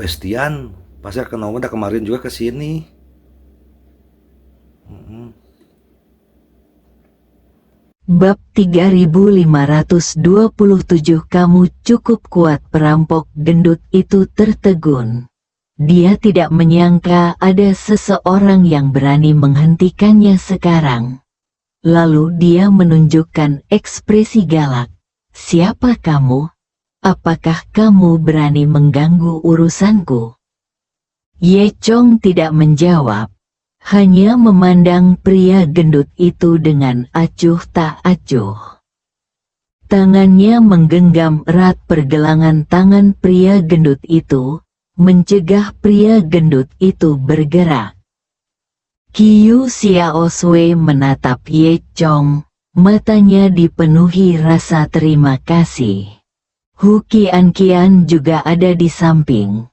Bestian, pasar kenapa udah kemarin juga ke sini. Mm-mm. Bab 3527. Kamu cukup kuat. Perampok gendut itu tertegun. Dia tidak menyangka ada seseorang yang berani menghentikannya sekarang. Lalu dia menunjukkan ekspresi galak. Siapa kamu? Apakah kamu berani mengganggu urusanku? Ye Chong tidak menjawab. Hanya memandang pria gendut itu dengan acuh tak acuh. Tangannya menggenggam erat pergelangan tangan pria gendut itu, mencegah pria gendut itu bergerak. Qiu Xiaoswei menatap Ye Chong, matanya dipenuhi rasa terima kasih. Hu Qian juga ada di samping.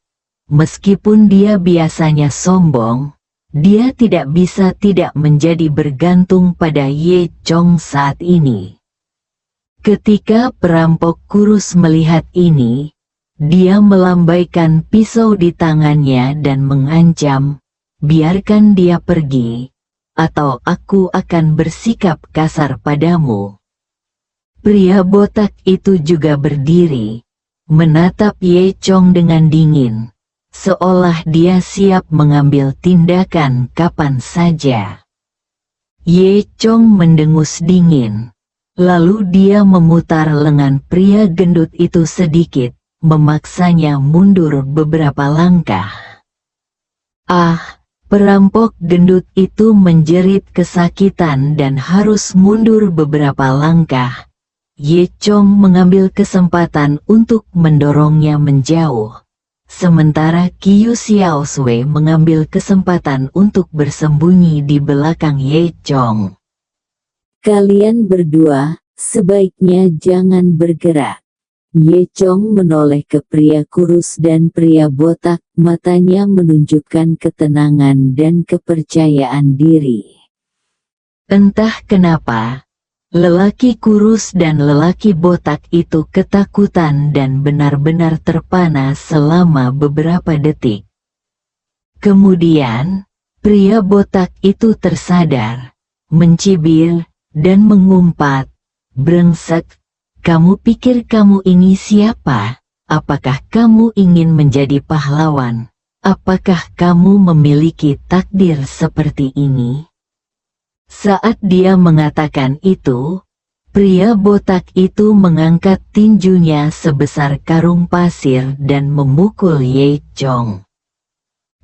Meskipun dia biasanya sombong, dia tidak bisa tidak menjadi bergantung pada Ye Chong saat ini. Ketika perampok kurus melihat ini, dia melambaikan pisau di tangannya dan mengancam, biarkan dia pergi, atau aku akan bersikap kasar padamu. Pria botak itu juga berdiri, menatap Ye Chong dengan dingin, seolah dia siap mengambil tindakan kapan saja. Ye Chong mendengus dingin. Lalu dia memutar lengan pria gendut itu sedikit, memaksanya mundur beberapa langkah. Ah, perampok gendut itu menjerit kesakitan dan harus mundur beberapa langkah. Ye Chong mengambil kesempatan untuk mendorongnya menjauh. Sementara Qiu Xiaoswei mengambil kesempatan untuk bersembunyi di belakang Ye Chong. Kalian berdua, sebaiknya jangan bergerak. Ye Chong menoleh ke pria kurus dan pria botak, matanya menunjukkan ketenangan dan kepercayaan diri. Entah kenapa, lelaki kurus dan lelaki botak itu ketakutan dan benar-benar terpana selama beberapa detik. Kemudian, pria botak itu tersadar, mencibir, dan mengumpat, brengsek, kamu pikir kamu ini siapa? Apakah kamu ingin menjadi pahlawan? Apakah kamu memiliki takdir seperti ini? Saat dia mengatakan itu, pria botak itu mengangkat tinjunya sebesar karung pasir dan memukul Ye Chong.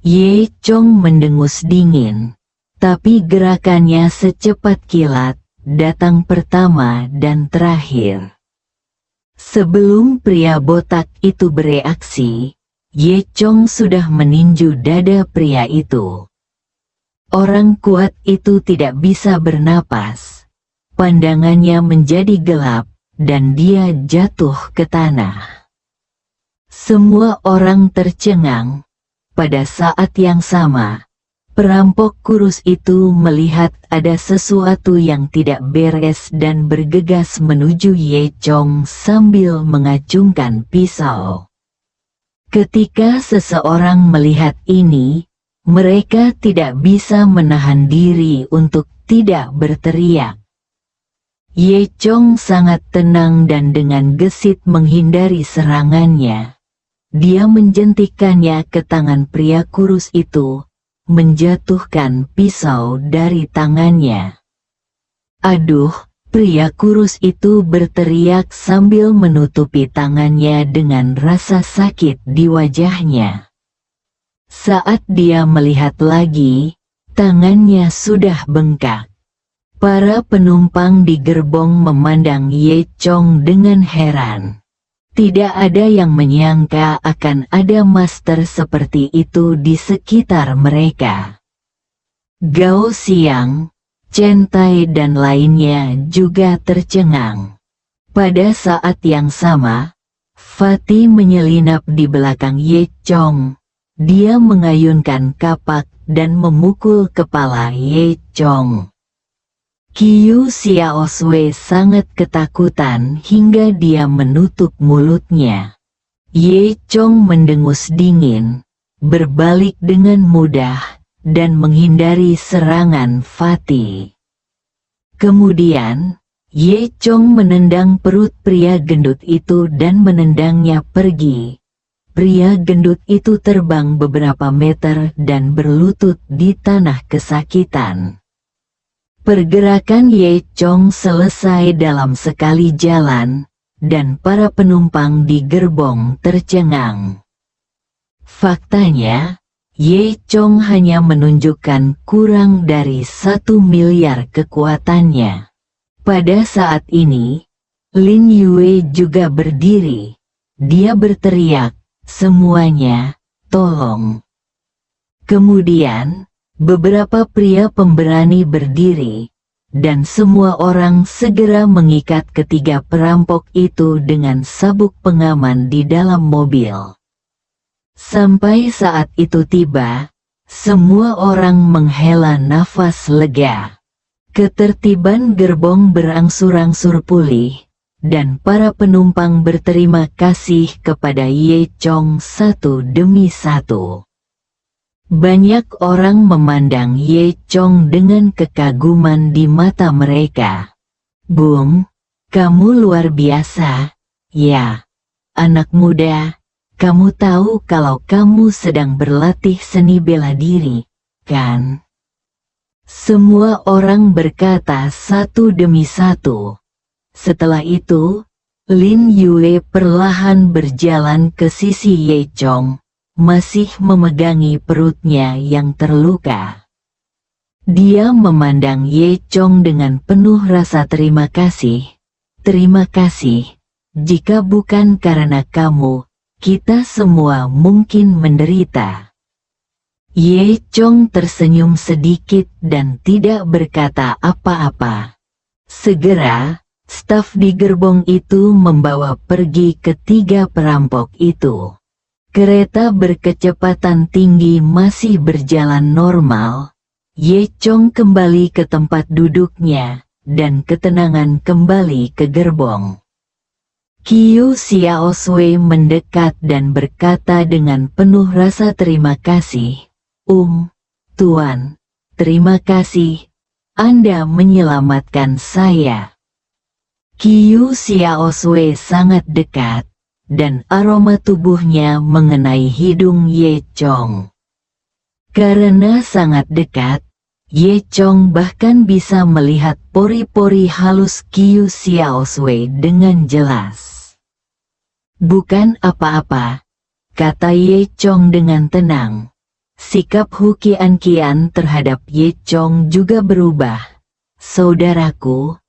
Ye Chong mendengus dingin, tapi gerakannya secepat kilat, datang pertama dan terakhir. Sebelum pria botak itu bereaksi, Ye Chong sudah meninju dada pria itu. Orang kuat itu tidak bisa bernapas. Pandangannya menjadi gelap, dan dia jatuh ke tanah. Semua orang tercengang. Pada saat yang sama, perampok kurus itu melihat ada sesuatu yang tidak beres dan bergegas menuju Ye Chong sambil mengacungkan pisau. Ketika seseorang melihat ini, mereka tidak bisa menahan diri untuk tidak berteriak. Ye Chong sangat tenang dan dengan gesit menghindari serangannya. Dia menjentikannya ke tangan pria kurus itu, menjatuhkan pisau dari tangannya. Aduh, pria kurus itu berteriak sambil menutupi tangannya dengan rasa sakit di wajahnya. Saat dia melihat lagi, tangannya sudah bengkak. Para penumpang di gerbong memandang Ye Chong dengan heran. Tidak ada yang menyangka akan ada master seperti itu di sekitar mereka. Gao Xiang, Chen Tai dan lainnya juga tercengang. Pada saat yang sama, Fatih menyelinap di belakang Ye Chong. Dia mengayunkan kapak dan memukul kepala Ye Chong. Qiu Xiaoswei sangat ketakutan hingga dia menutup mulutnya. Ye Chong mendengus dingin, berbalik dengan mudah, dan menghindari serangan Fatih. Kemudian, Ye Chong menendang perut pria gendut itu dan menendangnya pergi. Pria gendut itu terbang beberapa meter dan berlutut di tanah kesakitan. Pergerakan Ye Chong selesai dalam sekali jalan, dan para penumpang di gerbong tercengang. Faktanya, Ye Chong hanya menunjukkan kurang dari 1 miliar kekuatannya. Pada saat ini, Lin Yue juga berdiri. Dia berteriak, "Semuanya, tolong!" Kemudian, beberapa pria pemberani berdiri, dan semua orang segera mengikat ketiga perampok itu dengan sabuk pengaman di dalam mobil. Sampai saat itu tiba, semua orang menghela nafas lega. Ketertiban gerbong berangsur-angsur pulih, dan para penumpang berterima kasih kepada Ye Chong satu demi satu. Banyak orang memandang Ye Chong dengan kekaguman di mata mereka. "Bung, kamu luar biasa, ya. Anak muda, kamu tahu kalau kamu sedang berlatih seni bela diri, kan?" Semua orang berkata satu demi satu. Setelah itu, Lin Yue perlahan berjalan ke sisi Ye Chong, masih memegangi perutnya yang terluka. Dia memandang Ye Chong dengan penuh rasa terima kasih. "Terima kasih. Jika bukan karena kamu, kita semua mungkin menderita." Ye Chong tersenyum sedikit dan tidak berkata apa-apa. Segera, staf di gerbong itu membawa pergi ketiga perampok itu. Kereta berkecepatan tinggi masih berjalan normal. Ye Chong kembali ke tempat duduknya, dan ketenangan kembali ke gerbong. Qiu Xiaosui mendekat dan berkata dengan penuh rasa terima kasih, Tuan, terima kasih, Anda menyelamatkan saya." Qiu Xiaosui sangat dekat, dan aroma tubuhnya mengenai hidung Ye Chong. Karena sangat dekat, Ye Chong bahkan bisa melihat pori-pori halus Qiu Xiaosui dengan jelas. "Bukan apa-apa," kata Ye Chong dengan tenang. Sikap Hu Qian terhadap Ye Chong juga berubah. "Saudaraku,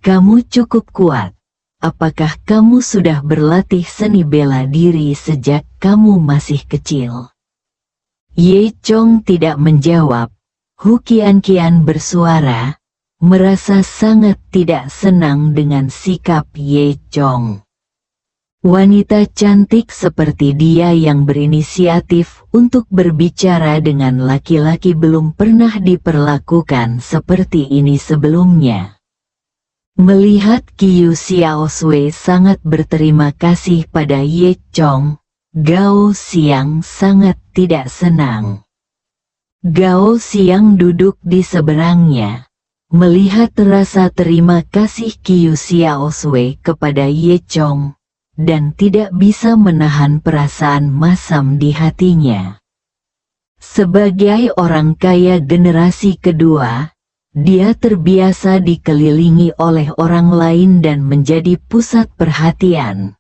kamu cukup kuat. Apakah kamu sudah berlatih seni bela diri sejak kamu masih kecil?" Ye Chong tidak menjawab. Hu Qian bersuara, merasa sangat tidak senang dengan sikap Ye Chong. Wanita cantik seperti dia yang berinisiatif untuk berbicara dengan laki-laki belum pernah diperlakukan seperti ini sebelumnya. Melihat Qiu Xiaosui sangat berterima kasih pada Ye Chong, Gao Xiang sangat tidak senang. Gao Xiang duduk di seberangnya. Melihat rasa terima kasih Qiu Xiaosui kepada Ye Chong, dan tidak bisa menahan perasaan masam di hatinya. Sebagai orang kaya generasi kedua, dia terbiasa dikelilingi oleh orang lain dan menjadi pusat perhatian.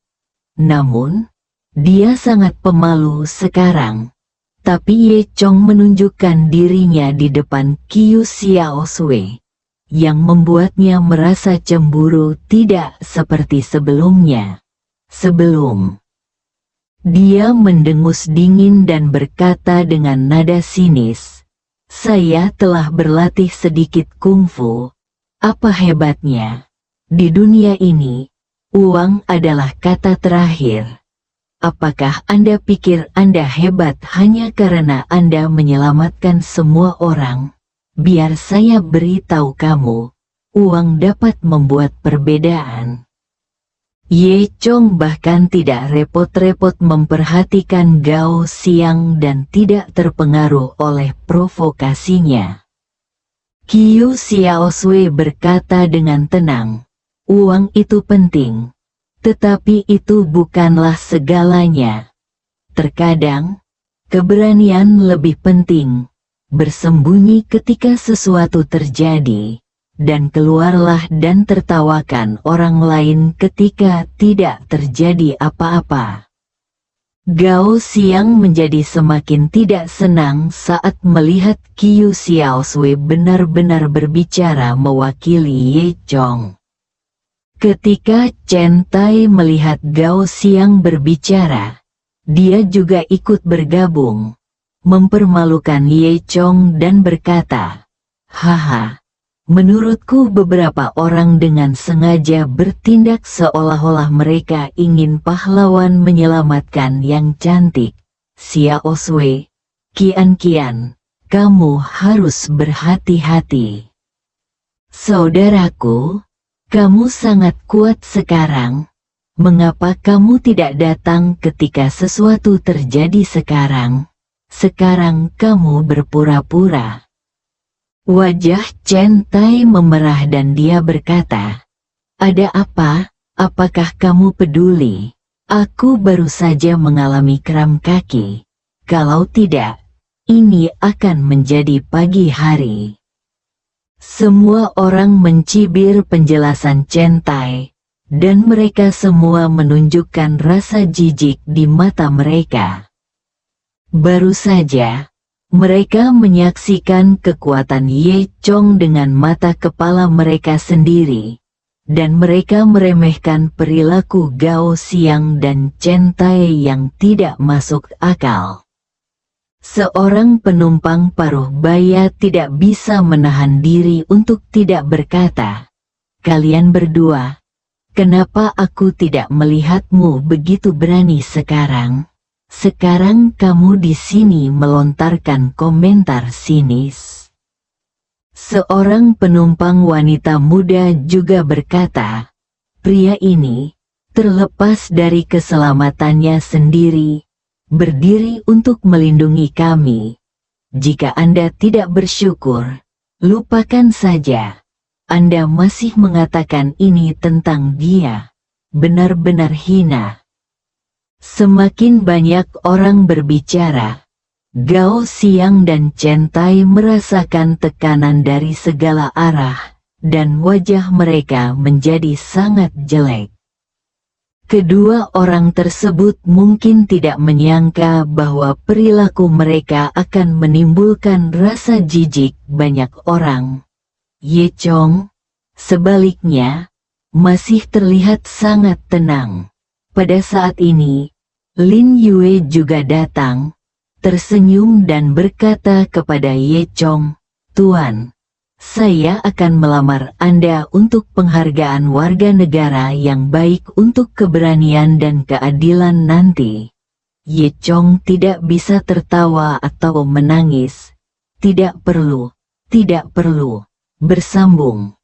Namun, dia sangat pemalu sekarang. Tapi Ye Chong menunjukkan dirinya di depan Qiu Xiaosui, yang membuatnya merasa cemburu tidak seperti sebelumnya. Dia mendengus dingin dan berkata dengan nada sinis, "Saya telah berlatih sedikit kungfu. Apa hebatnya? Di dunia ini, uang adalah kata terakhir. Apakah Anda pikir Anda hebat hanya karena Anda menyelamatkan semua orang? Biar saya beritahu kamu, uang dapat membuat perbedaan." Ye Chong bahkan tidak repot-repot memperhatikan Gao Xiang dan tidak terpengaruh oleh provokasinya. Qiu Xiaosui berkata dengan tenang, "Uang itu penting, tetapi itu bukanlah segalanya. Terkadang, keberanian lebih penting. Bersembunyi ketika sesuatu terjadi, dan keluarlah dan tertawakan orang lain ketika tidak terjadi apa-apa." Gao Xiang menjadi semakin tidak senang saat melihat Qiu Xiaosui benar-benar berbicara mewakili Ye Chong. Ketika Chen Tai melihat Gao Xiang berbicara, dia juga ikut bergabung, mempermalukan Ye Chong dan berkata, "Haha. Menurutku beberapa orang dengan sengaja bertindak seolah-olah mereka ingin pahlawan menyelamatkan yang cantik. Xiaosui, Kian, kamu harus berhati-hati. Saudaraku, kamu sangat kuat sekarang. Mengapa kamu tidak datang ketika sesuatu terjadi sekarang? Sekarang kamu berpura-pura." Wajah Chen Tai memerah dan dia berkata, "Ada apa? Apakah kamu peduli? Aku baru saja mengalami kram kaki. Kalau tidak, ini akan menjadi pagi hari." Semua orang mencibir penjelasan Chen Tai, dan mereka semua menunjukkan rasa jijik di mata mereka. Baru saja, mereka menyaksikan kekuatan Ye Chong dengan mata kepala mereka sendiri, dan mereka meremehkan perilaku Gao Xiang dan Chen Tai yang tidak masuk akal. Seorang penumpang paruh baya tidak bisa menahan diri untuk tidak berkata, "Kalian berdua, kenapa aku tidak melihatmu begitu berani sekarang? Sekarang kamu di sini melontarkan komentar sinis." Seorang penumpang wanita muda juga berkata, "Pria ini, terlepas dari keselamatannya sendiri, berdiri untuk melindungi kami. Jika Anda tidak bersyukur, lupakan saja. Anda masih mengatakan ini tentang dia. Benar-benar hina." Semakin banyak orang berbicara, Gao Xiang dan Chen Tai merasakan tekanan dari segala arah, dan wajah mereka menjadi sangat jelek. Kedua orang tersebut mungkin tidak menyangka bahwa perilaku mereka akan menimbulkan rasa jijik banyak orang. Ye Chong, sebaliknya, masih terlihat sangat tenang. Pada saat ini, Lin Yue juga datang, tersenyum dan berkata kepada Ye Chong, "Tuan, saya akan melamar Anda untuk penghargaan warga negara yang baik untuk keberanian dan keadilan nanti." Ye Chong tidak bisa tertawa atau menangis. Tidak perlu, bersambung.